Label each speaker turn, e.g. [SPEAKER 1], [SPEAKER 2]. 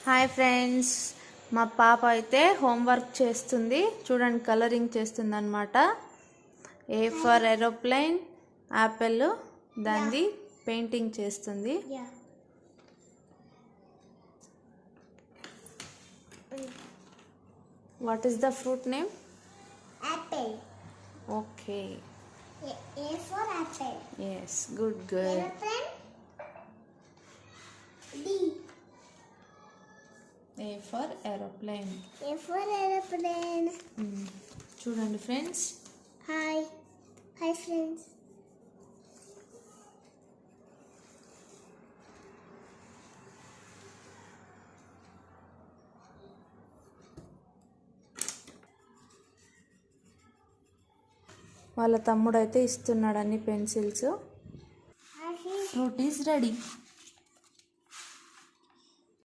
[SPEAKER 1] Hi friends, మా పాప అయితే హోంవర్క్ చేస్తుంది. చూడండి, కలరింగ్ చేస్తుంది అనమాట. ఏ ఫర్ ఏరోప్లేన్, యాపిల్, దాన్ని పెయింటింగ్ చేస్తుంది. What is the fruit name?
[SPEAKER 2] Apple.
[SPEAKER 1] Okay.
[SPEAKER 2] A for apple.
[SPEAKER 1] Yes, good girl.
[SPEAKER 2] Aeroplane. D.
[SPEAKER 1] A for aeroplane.
[SPEAKER 2] A for aeroplane.
[SPEAKER 1] చూడండి ఫ్రెండ్స్.
[SPEAKER 2] Hi. Hi friends.
[SPEAKER 1] వాళ్ళ తమ్ముడు అయితే ఇస్తున్నాడు అన్ని పెన్సిల్స్. Fruit is ready.